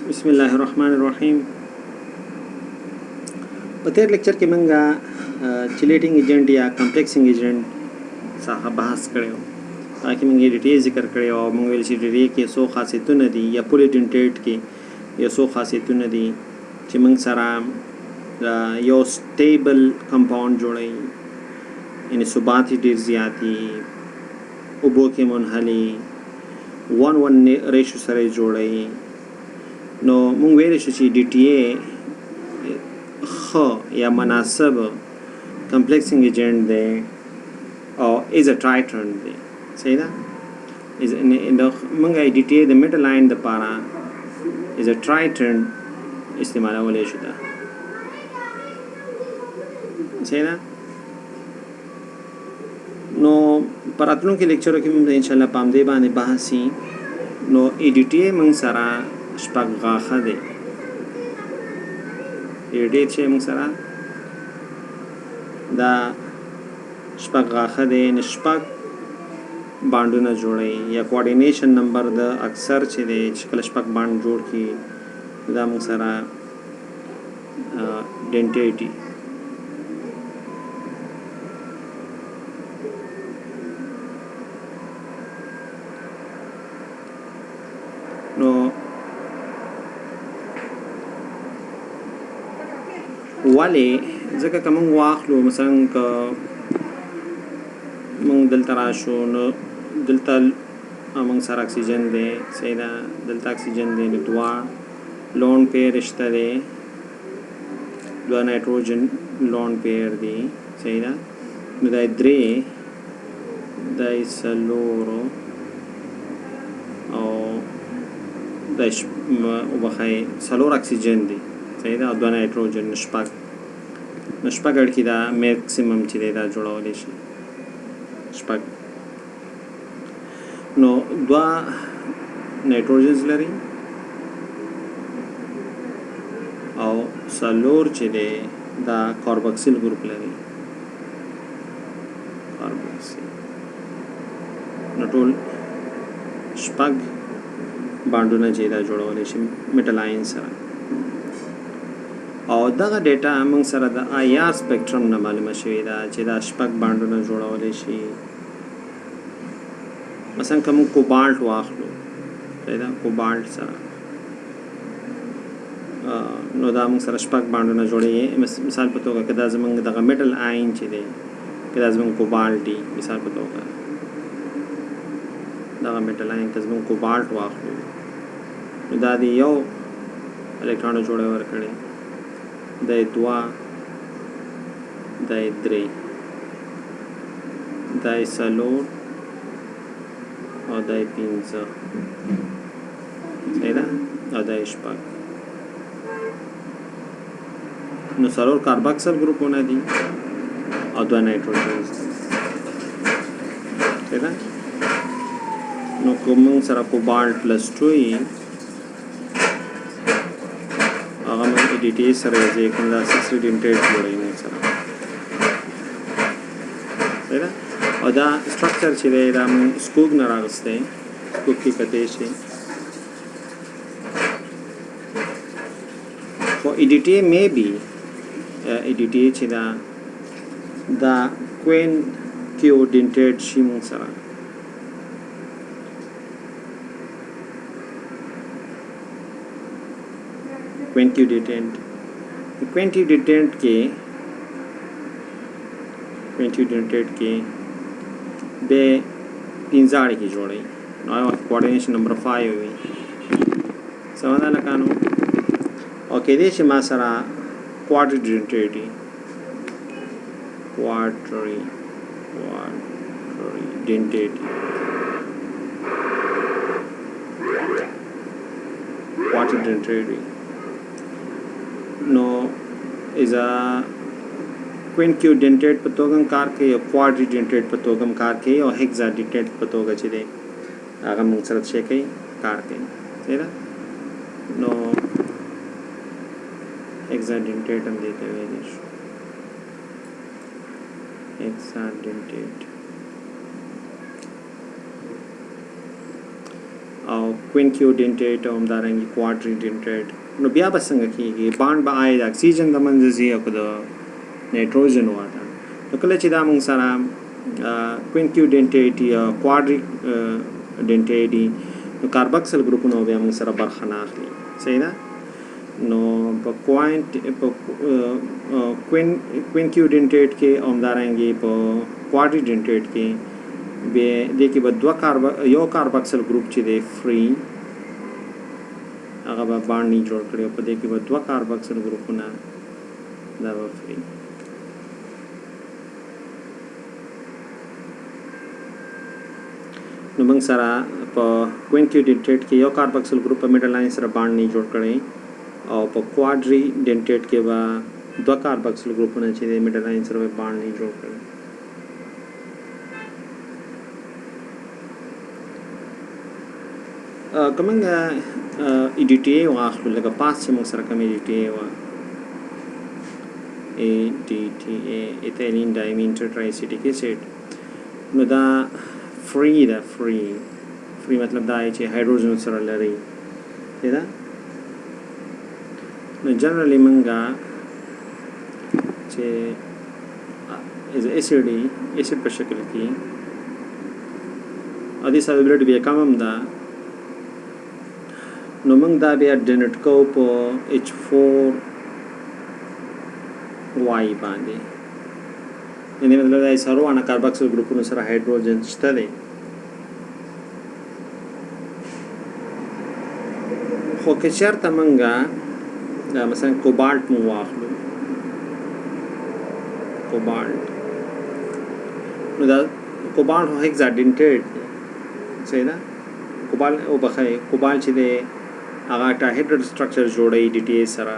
बिस्मिल्लाहिर्रहमानिर्रहीम। په تیر لیکچر کې موږ چلیټینګ ایجنټ یا کمپلیکسینګ ایجنټ څخه بحث کړی و. هغه موږ یې ډیټیل ذکر کړی او موږ ویل چې ډیټیل کې څو خاصیتونه دي یا پولی ډینټیټ کې یو څو خاصیتونه دي چې موږ سره یو سټیبل کمپاوند جوړوي، یعنی ثبات یې ډېر زیات وي، اوبو کې منحلي 1:1 ریشو سره یې جوړوي. نو موږ ویلی شو چې ډي ټي اے ښه یا مناسب کمپلیکسینګ ایجنټ دی او از ا ټرایټرنټ دی. صحیح ده؟ موږ ډي ټي اے د میډل لاین دپاره از ا ټرایټرنټ استعمالولی شو ده. صحیح ده؟ نو په راتلونکي لیکچرو کې موږ انشاءالله په همدې باندې بحث وي. نو ای ډي ټي اے موږ سره شپږ غاښه دی. ډېر چې موږ سره دا شپږ غاښه دی، یعنې شپږ بانډونه جوړوي یا کوارډینیشن نمبر د اکثر چې دی چې کله شپږ بانډ جوړ کړي دا موږ سره ډینټیټي. نو ولې ځکه که موږ واخلو مثلا که موږ دلته راشو نو دلته موږ سره اکسیجن دی. صحیح ده؟ دلته اکسیجن دی نو دوه لون پیر شته دی، دوه نایټروجن لون پیر دی. صحیح ده؟ نو دا درې، دا څلورو او دا وبخئ څلور اکسیجن دی. صحیح ده؟ او دوه نایټروجن شپږ. نو شپږ اړخي دا میکسیمم چې دی دا جوړولی شي شپږ. نو دوه نایټروجنز لري او څلور چې دی دا کاربوکسیل ګروپ لري. کاربوکسیل نو ټول شپږ بانډونه چې دا جوړولی شي میټل آین سره. او دغه ډیټا موږ سره د آی آر سپیکټرم نه معلومه شوې ده چې دا شپږ بانډونه جوړولی شي. مثلا که موږ کوبالټ واخلو، صحیح ده؟ کوبالټ سره نو دا موږ سره شپږ بانډونه جوړوي. مثال په توګه که دا زموږ دغه میټل آین چې دی که دا زموږ کوبالټ دی، مثال په توګه دغه میټل آین که زموږ کوبالټ واخلو نو دا د یو الکترون جوړه ورکړي، دا دوه، دا درې، دا څلور او دا پنځه. صحیح ده؟ او دا شپږ. نو څلور کارباکسل ګروپونه دي او دوه نایټروجنز دي. صحیح ده؟ نو که موږ سره کوبالټ پلس 2 وي هغه موږ ډي ټي اے سره یوځای کوم دا 6 ډینټیټ جوړوي موږ سره. صحیح ده؟ او دا سټرکچر چې دی دا موږ سکوګ نه راغستی، سکوګ کې کتی شي. خو ای ډي ټي اے مې بي ای ډي ټي اے چې دا کوین کیو ډینټیټ شي موږ سره. کوینټیوډیټنټ کې به پنځه اړیکې جوړوي. نو کوارډینیشن نمبر 5 وي. سمه ده لکانو؟ او کېدای شي ما سره کوارډینیټ وي. کوارډینیټ نو از ا کوینټیو ډینټیټ په توګه کار کوي او کوارډي ډینټیټ په توګه کار کوي او هیکزا ډینټیټ په توګه چې دی هغه موږ سره څه کوي کار کوي. صحیح ده؟ نو هیکزا ډینټیټ هم دې ته ویلی شو. هیکزا ډینټیټ او کوینکیو ډینټیټ او همدارنګه کوادري ډینټیټ نو بیا به څنګه کېږي بانډ به آی د اکسیجن د منځه ځي او د نایټروجن واته نو کله چې دا موږ سره کوینکیو ډینټیټ یا کوادري ډینټیټ نو کاربکسل ګروپونه بیا موږ سره برخه نه اخلي صحیح ده نو په کوینکیو ډینټیټ کې او همدارنګه په کوادري ډینټیټ کې به د کې به یو کاربکسل ګروپ چې دی فری هغه به باند نه جوړ کړي په دې کې به دوه کاربکسل ګروپونه دا به فری نو موږ سره په کوینکیو ډینټیټ کې یو کاربکسل ګروپ په میډل لاین سره باند نه جوړ کړي او په کوادري ډینټیټ کې به دوه کاربکسل ګروپونه چې دی میډل لاین سره باند نه جوړ کړي کومنګ ای ډی ټی ای واخلو لکه پاس چې موږ سره کوم ای ډی ټی ای وا ای ډی ټی ای ایتھیلین ډایمین ټرایسیټیک ایسید نو دا فری دا فری مطلب دا چې هایدروجن سره لري دا نو جنرally منګه چې از ایسید په شکل کې ادي سولبریټ بیا کم دا نو موږ دا بیا ډینټ کو په H4 Y باندې یعنی مطلب دا سره وانا کاربکسل ګروپونو سره هایدروجن شته دي خو که چېرته موږ مثلا کوبالت مو واخلو کوبالت نو دا کوبالت هیکزاډینټیټ صحیح ده کوبالت او بخای کوبالت چې دی هغه ټاهیډرل سټرکچر جوړي ډي ټي ای سره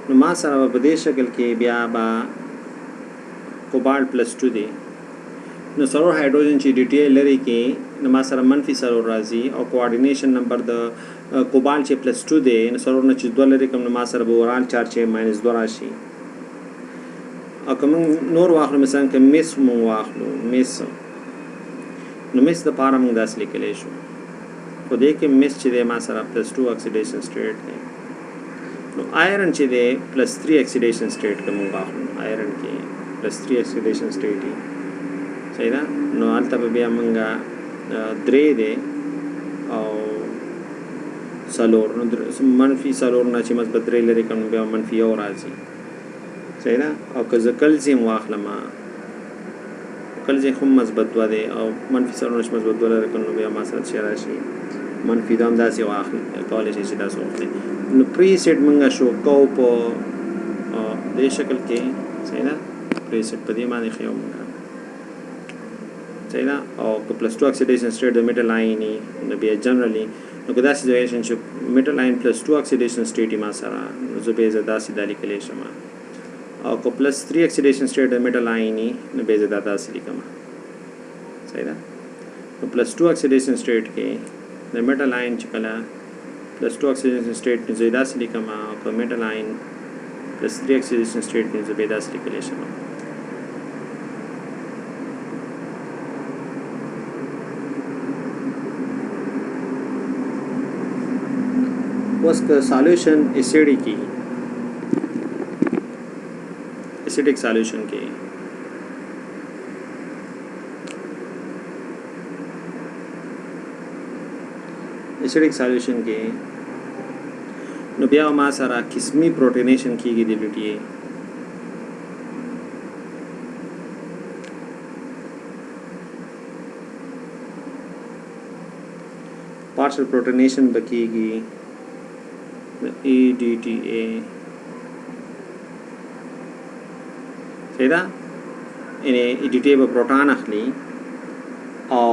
نو ما سره په دې شکل کې بیا با کوبالت پلس 2 دی نو سرور هایدروجن چې ډي ټي ای لري کې نو ما سره منفي سرور راځي او کوارډینیشن نمبر د کوبالت چې پلس 2 دی نو سرور نه چې 2 لري کوم نو ما سره به اورال چارج ماینس 2 راشي او کوم نور واخلو مثلا کې میس مو واخلو میس نو میس د پاره موږ داس لیکلی شو خو دې کې میس چې دی ما سره پلس 2 اکسیډیشن سټیټ دی نو آیرن چې دی پلس 3 اکسیډیشن سټیټ کوم واخلو آیرن کې پلس 3 اکسیډیشن سټیټ دی صحیح ده نو هلته به بیا موږ درې دی او څلور نو منفي څلور نه چې مثبت درې لري کوم بیا منفي یو راځي صحیح ده او که زه کلزیم واخلم کلزیم هم مثبت 2 دی او منفي څلور نه مثبت 2 لري کوم بیا ما سره شي راشي منفي دام داسې واخلي کولای شي چې تاسو واخلئ نو پری سیټ موږ شو کو په دې شکل کې صحیح ده پری سیټ په دې باندې خو موږ صحیح ده او که پلس 2 اکسیډیشن سټیټ د میټل لاین نو بیا جنرally نو که داسې ریلیشنشپ میټل لاین پلس 2 اکسیډیشن سټیټ ما سره نو زه به زه داسې دا لیکلی شم او که پلس 3 اکسیډیشن سټیټ د میټل لاین نو به زه دا داسې لیکم صحیح ده نو پلس 2 اکسیډیشن سټیټ کې د میټل لاین چې کله پلس 2 اکسیډیشن سټیټ نو زه داسې لیکم او که میټل لاین پلس 3 اکسیډیشن سټیټ کې زه به داسې لیکلی شم اوس که سالوشن اسیډیک سالوشن کې اسیډیک سالوشن کې نو بیا ما سره قسمي پروټینیشن کېږي د ډي ټي ای پارشل پروټینیشن بکېږي ای ډي ټي ای صحیح ده یعنی ای ډي ټي ای به پروټان اخلي او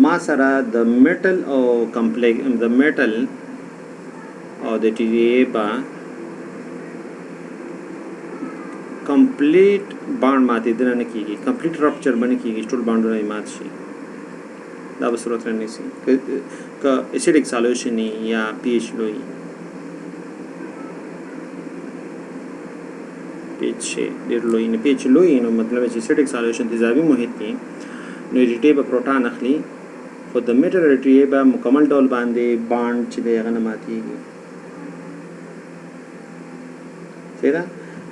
ما سره د میټل او د میټل او د ټي ډي ای به کمپلیټ باند ماتېدنه نه کېږي کمپلیټ رپچر به نه کېږي ټول باندونه یې مات شي دا به صورت رانیسي که اسیډیک سالوشن یا پی ایچ لوی پی ایچ ډېر لوی نه پی ایچ لوی نو مطلب چې اسیډیک سالوشن تیزابي محیط کې نو ای ډي ټي ای به پروټان اخلي خو د میټرالټي به مکمل ډول باندې باند چې دی هغه نه ماتېږي. صحیح ده.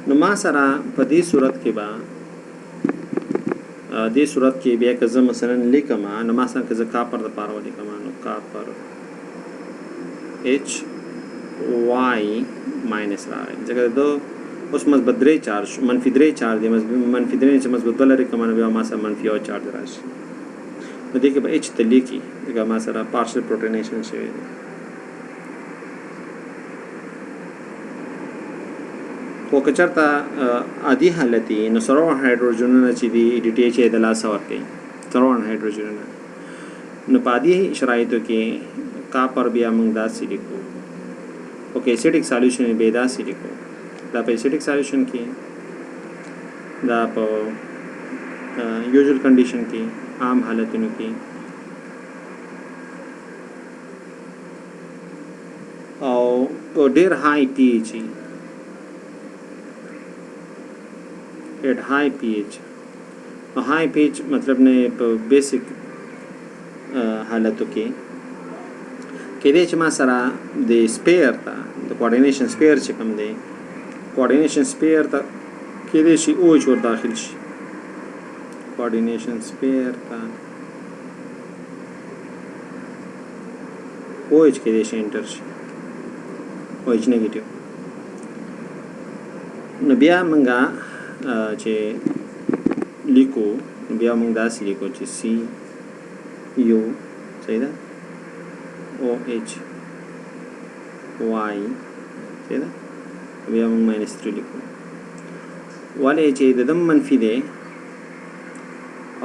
نو ما سره په دې صورت کې به بیا که زه مثلا لیکم نو ما سره که زه کاپر دپاره ولیکم نو کاپر H Y ماینس راغی ځکه د اوس مثبت 3 چارج منفي 3 چارج دی منفي 3 چې مثبت 2 لري کومه بیا ما سره منفي 1 چارج راشي نو دې کې به H ته لیکي ځکه ما سره پارشل پروټونیشن شوی دی. خو که چېرته عادي حالت وي نو څلور هایدروجنونه چې دي ډي ټي ایچ یې د لاسه ورکوي څلور هایدروجنونه. نو په عادي شرایطو کې کاپر بیا موږ داسې لیکو اوکې ایسیډک سالیوشن یې بیا داسې لیکو دا په ایسیډک سالیوشن کې دا په یوزول کنډیشن کې عام حالتونو کې او په ډېر های پی ایچ at high pH high pH मतलब ने बेसिक हालतों के दे چې ما سره د سپیر ته د کوارډینیشن سپیر چې کوم دی کوارډینیشن سپیر ته کې دې شي او چور داخل شي کوارډینیشن سپیر ته او اچ کې دې شي انټر شي او اچ نیگیټیو. نو بیا منګه چې لیکو بیا موږ داسې لیکو چې سی یو صحیح ده او ایچ وائی صحیح ده بیا موږ ماینس 3 لیکو ولې چې د دم منفي دی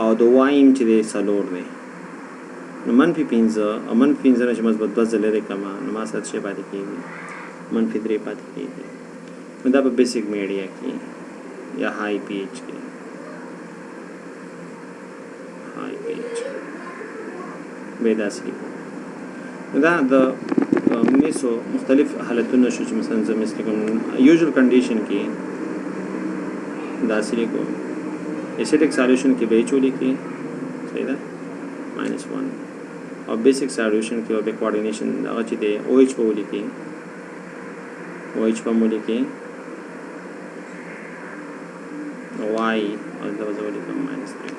او د وایم چې دی څلور دی نو منفي 5 او منفي 5 نه چې مثبت 2 ځله لري کما نو ما سره شی پاتې کېږي منفي 3 پاتې کېږي. نو دا په بیسیک میډیا کې या हाई पीएच के हाई पीएच बेदासी دا د میسو مختلف حالتونه شو چې مثلا زه مثل کوم یوزول کنډیشن کې داسې کو ایسیډک سالیوشن کې به چولې کې صحیح ده -1 او بیسیک سالیوشن کې به کوارډینیشن هغه چې دی او ایچ په ولې کې او ایچ په مولې کې y और the was only -3